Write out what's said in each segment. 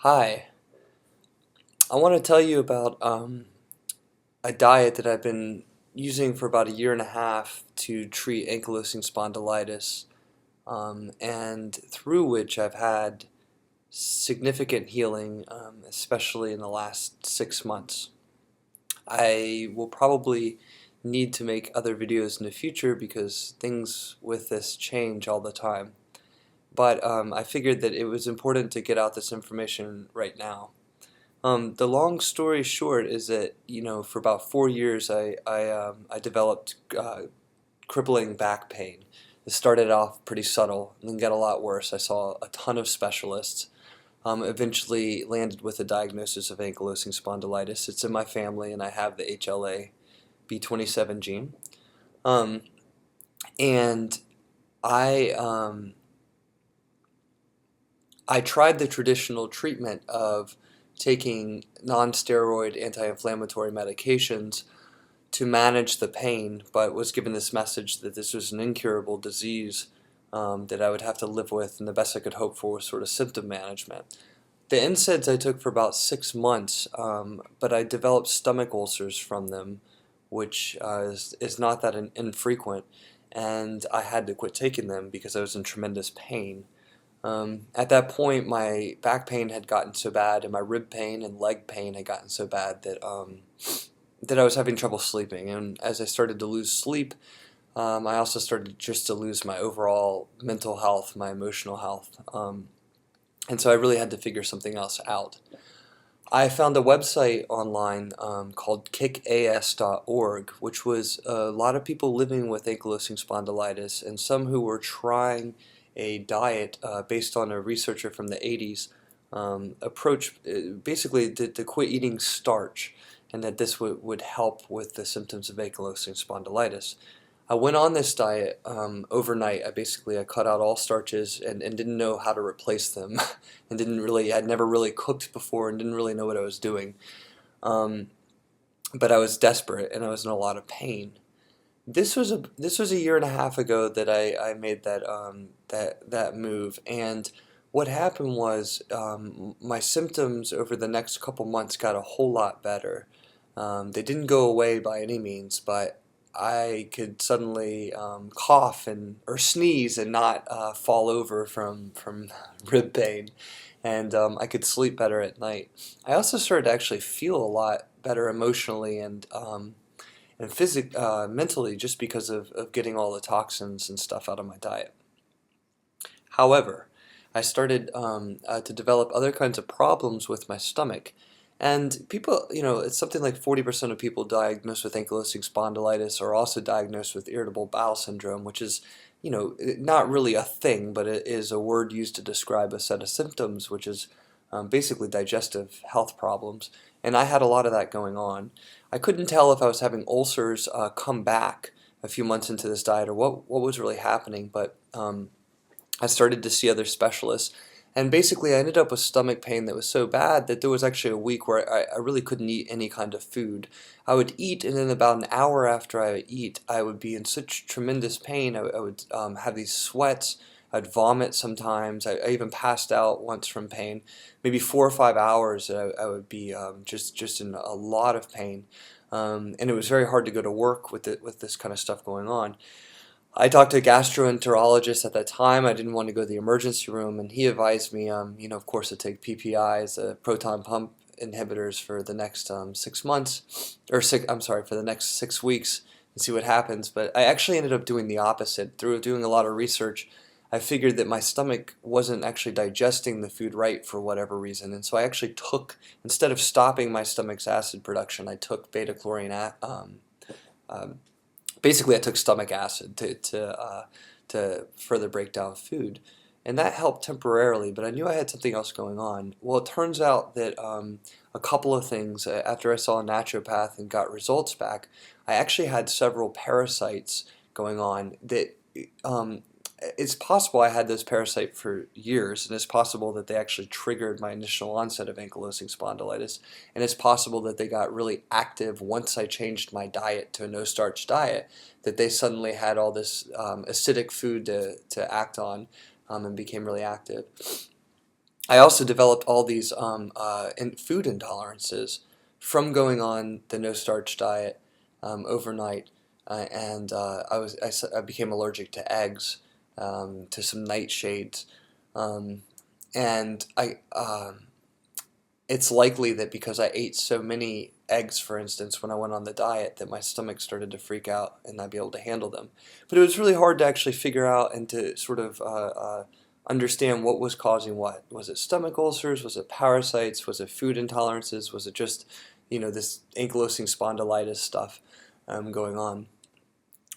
Hi, I want to tell you about a diet that I've been using for about a year and a half to treat ankylosing spondylitis, and through which I've had significant healing, especially in the last 6 months. I will probably need to make other videos in the future because things with this change all the time. But I figured that it was important to get out this information right now. The long story short is that, for about 4 years I developed crippling back pain. It started off pretty subtle and then got a lot worse. I saw a ton of specialists. Eventually landed with a diagnosis of ankylosing spondylitis. It's in my family and I have the HLA-B27 gene. Um, and I, um, I tried the traditional treatment of taking non-steroid anti-inflammatory medications to manage the pain, but was given this message that this was an incurable disease that I would have to live with, and the best I could hope for was sort of symptom management. The NSAIDs I took for about 6 months, but I developed stomach ulcers from them, which is not that infrequent, and I had to quit taking them because I was in tremendous pain. At that point, my back pain had gotten so bad, and my rib pain and leg pain had gotten so bad that I was having trouble sleeping. And as I started to lose sleep, I also started just to lose my overall mental health, my emotional health. And so I really had to figure something else out. I found a website online called kickas.org, which was a lot of people living with ankylosing spondylitis and some who were trying a diet based on a researcher from the 80s approach, basically to quit eating starch, and that this would help with the symptoms of ankylosing spondylitis. I went on this diet overnight. I cut out all starches and didn't know how to replace them, and I'd never really cooked before and didn't really know what I was doing. Um, but I was desperate and I was in a lot of pain. This was a year and a half ago that I made that move, and what happened was my symptoms over the next couple months got a whole lot better. They didn't go away by any means, but I could suddenly cough and or sneeze and not fall over from rib pain, and I could sleep better at night. I also started to actually feel a lot better emotionally and mentally, just because of getting all the toxins and stuff out of my diet. However, I started to develop other kinds of problems with my stomach. And people, it's something like 40% of people diagnosed with ankylosing spondylitis are also diagnosed with irritable bowel syndrome, which is, not really a thing, but it is a word used to describe a set of symptoms, which is basically digestive health problems. And I had a lot of that going on. I couldn't tell if I was having ulcers come back a few months into this diet or what was really happening, but I started to see other specialists, and basically I ended up with stomach pain that was so bad that there was actually a week where I really couldn't eat any kind of food. I would eat, and then about an hour after I would eat, I would be in such tremendous pain. I would have these sweats. I'd vomit sometimes. I even passed out once from pain. Maybe 4 or 5 hours I would be just in a lot of pain. And it was very hard to go to work with this kind of stuff going on. I talked to a gastroenterologist at that time. I didn't want to go to the emergency room, and he advised me, of course, to take PPIs, proton pump inhibitors, for the next 6 months, or I'm sorry, for the next 6 weeks, and see what happens. But I actually ended up doing the opposite. Through doing a lot of research, I figured that my stomach wasn't actually digesting the food right for whatever reason, and so I actually took, instead of stopping my stomach's acid production, I took beta-chlorine um, basically I took stomach acid to further break down food, and that helped temporarily. But I knew I had something else going on. Well, it turns out that a couple of things. After I saw a naturopath and got results back, I actually had several parasites going on that. Um, it's possible I had those parasites for years, and it's possible that they actually triggered my initial onset of ankylosing spondylitis, and it's possible that they got really active once I changed my diet to a no-starch diet, that they suddenly had all this acidic food to act on, and became really active. I also developed all these food intolerances from going on the no-starch diet overnight, and I became allergic to eggs, to some nightshades, um, and it's likely that because I ate so many eggs, for instance, when I went on the diet, that my stomach started to freak out and not be able to handle them. But it was really hard to actually figure out and to sort of understand what was causing what. Was it stomach ulcers? Was it parasites? Was it food intolerances? Was it just, this ankylosing spondylitis stuff going on?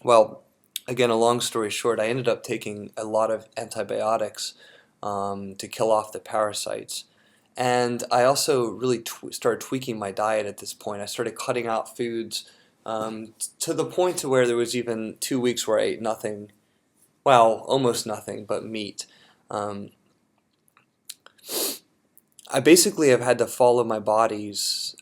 Well, again, a long story short, I ended up taking a lot of antibiotics to kill off the parasites. And I also really started tweaking my diet at this point. I started cutting out foods to the point to where there was even 2 weeks where I ate nothing, well, almost nothing but meat. Um, I basically have had to follow my body's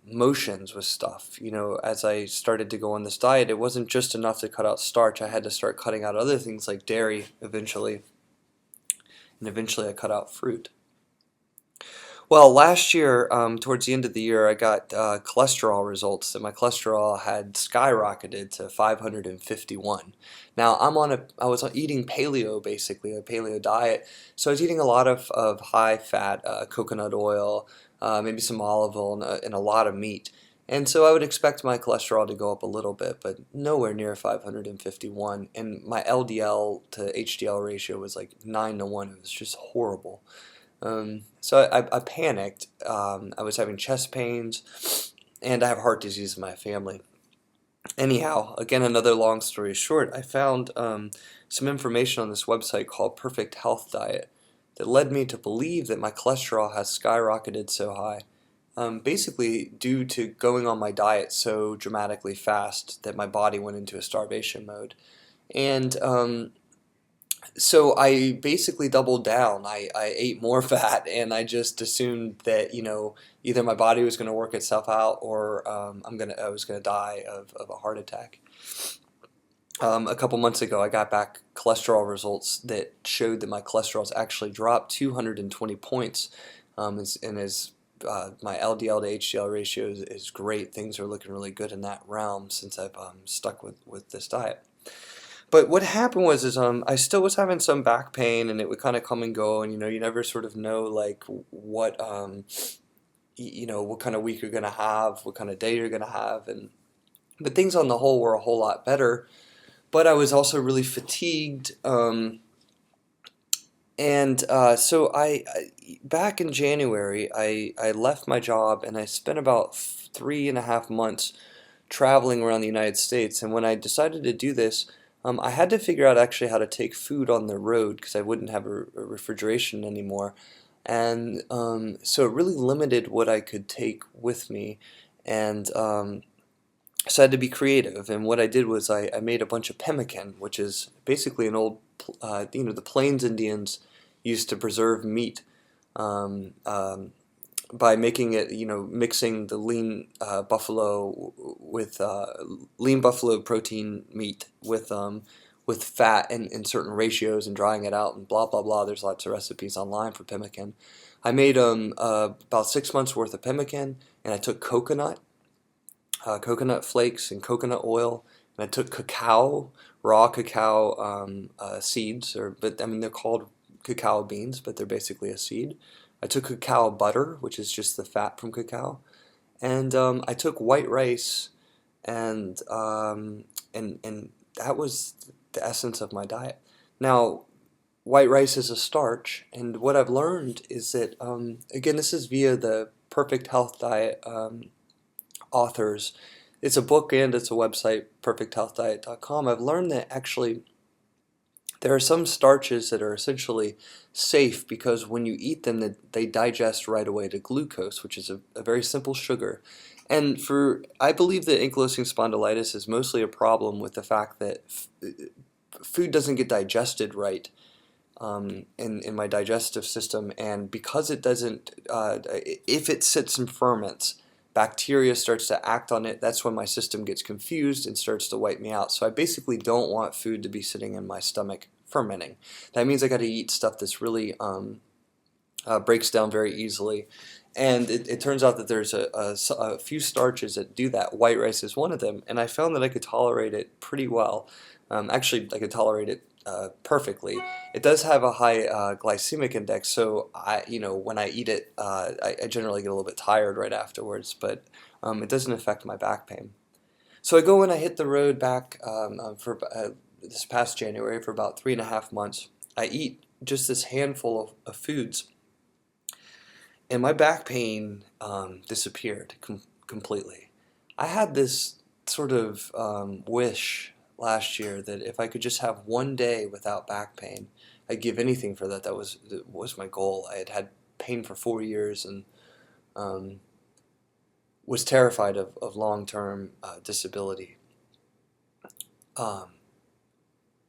motions with stuff. As I started to go on this diet, it wasn't just enough to cut out starch. I had to start cutting out other things like dairy eventually, and eventually I cut out fruit. Well, last year, towards the end of the year, I got cholesterol results that my cholesterol had skyrocketed to 551. Now, I was eating paleo, basically, a paleo diet, so I was eating a lot of high-fat coconut oil, maybe some olive oil, and a lot of meat. And so I would expect my cholesterol to go up a little bit, but nowhere near 551. And my LDL to HDL ratio was like 9 to 1. It was just horrible. So I panicked. I was having chest pains, and I have heart disease in my family. Anyhow, again, another long story short, I found some information on this website called Perfect Health Diet that led me to believe that my cholesterol has skyrocketed so high, basically due to going on my diet so dramatically fast that my body went into a starvation mode. And so I basically doubled down. I ate more fat, and I just assumed that either my body was going to work itself out, or I was going to die of a heart attack. A couple months ago, I got back cholesterol results that showed that my cholesterol's actually dropped 220 points, my LDL to HDL ratio is great. Things are looking really good in that realm since I've stuck with this diet. But what happened was I still was having some back pain, and it would kind of come and go, and you never sort of know like what what kind of week you're gonna have, what kind of day you're gonna have, but things on the whole were a whole lot better. But I was also really fatigued, and so back in January I left my job, and I spent about 3.5 months traveling around the United States. And when I decided to do this, I had to figure out actually how to take food on the road because I wouldn't have a refrigeration anymore. And so it really limited what I could take with me. And so I had to be creative. And what I did was I made a bunch of pemmican, which is basically an old, the Plains Indians used to preserve meat. Um, um, by making it, mixing the lean buffalo protein meat with fat in certain ratios, and drying it out, and blah blah blah. There's lots of recipes online for pemmican. I made about 6 months worth of pemmican, and I took coconut flakes and coconut oil, and I took raw cacao seeds, but I mean they're called cacao beans, but they're basically a seed. I took cacao butter, which is just the fat from cacao, and I took white rice, and that was the essence of my diet. Now, white rice is a starch, and what I've learned is that again, this is via the Perfect Health Diet authors. It's a book and it's a website, perfecthealthdiet.com. I've learned that actually there are some starches that are essentially safe because when you eat them, they digest right away to glucose, which is a very simple sugar. And I believe that ankylosing spondylitis is mostly a problem with the fact that food doesn't get digested right in my digestive system, and because it doesn't, if it sits and ferments, bacteria starts to act on it. That's when my system gets confused and starts to wipe me out. So I basically don't want food to be sitting in my stomach fermenting. That means I got to eat stuff that's really breaks down very easily. And it turns out that there's a few starches that do that. White rice is one of them, and I found that I could tolerate it pretty well. Actually, I could tolerate it perfectly. It does have a high glycemic index, so when I eat it, I generally get a little bit tired right afterwards, but it doesn't affect my back pain. So I go and I hit the road back for this past January for about 3.5 months. I eat just this handful of foods, and my back pain disappeared completely. I had this sort of wish last year that if I could just have one day without back pain, I'd give anything for that. That was my goal. I had had pain for 4 years and um, was terrified of long-term disability. Um,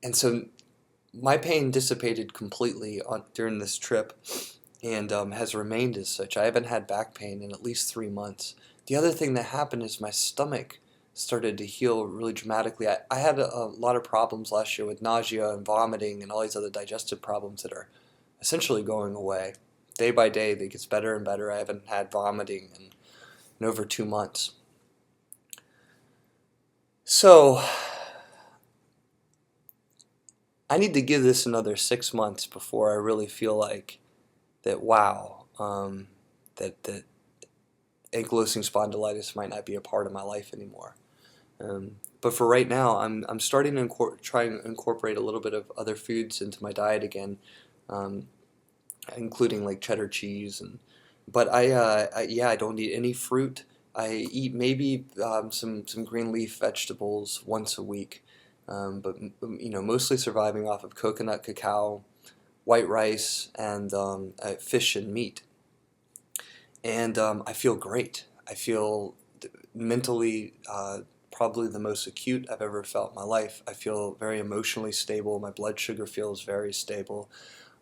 and so my pain dissipated completely during this trip, and has remained as such. I haven't had back pain in at least 3 months. The other thing that happened is my stomach started to heal really dramatically. I had a lot of problems last year with nausea and vomiting and all these other digestive problems that are essentially going away. Day by day, it gets better and better. I haven't had vomiting in over 2 months. So I need to give this another 6 months before I really feel like that, wow, that ankylosing spondylitis might not be a part of my life anymore. But for right now, I'm starting to try and incorporate a little bit of other foods into my diet again, um, including like cheddar cheese. But I don't eat any fruit. I eat maybe some green leaf vegetables once a week, but mostly surviving off of coconut, cacao, white rice, and fish and meat. And I feel great. I feel mentally probably the most acute I've ever felt in my life. I feel very emotionally stable. My blood sugar feels very stable,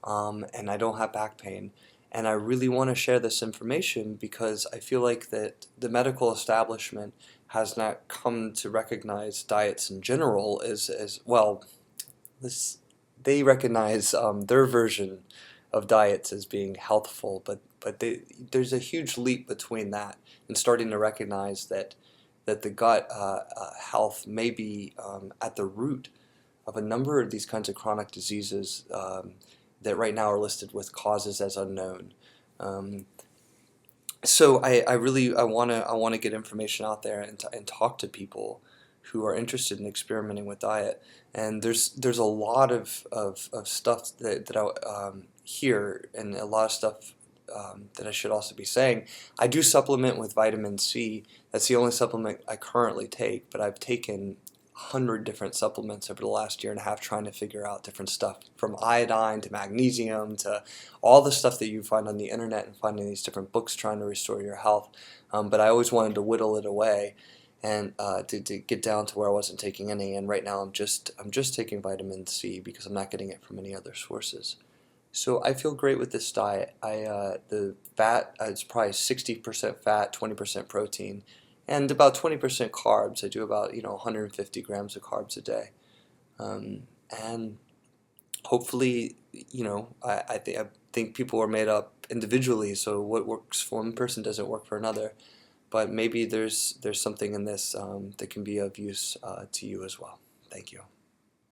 and I don't have back pain. And I really want to share this information because I feel like that the medical establishment has not come to recognize diets in general as well. They recognize their version of diets as being healthful, but there's a huge leap between that and starting to recognize that the gut health may be at the root of a number of these kinds of chronic diseases that right now are listed with causes as unknown. Um, so I really I want to get information out there and talk to people who are interested in experimenting with diet. And there's a lot of stuff that I hear, and a lot of stuff that I should also be saying. I do supplement with vitamin C. That's the only supplement I currently take, but I've taken 100 different supplements over the last year and a half trying to figure out different stuff, from iodine to magnesium to all the stuff that you find on the internet and finding these different books trying to restore your health. But I always wanted to whittle it away and to get down to where I wasn't taking any. And right now I'm just taking vitamin C because I'm not getting it from any other sources. So I feel great with this diet. The fat is probably 60% fat, 20% protein, and about 20% carbs. I do about 150 grams of carbs a day, and hopefully I think people are made up individually. So what works for one person doesn't work for another. But maybe there's something in this that can be of use to you as well. Thank you.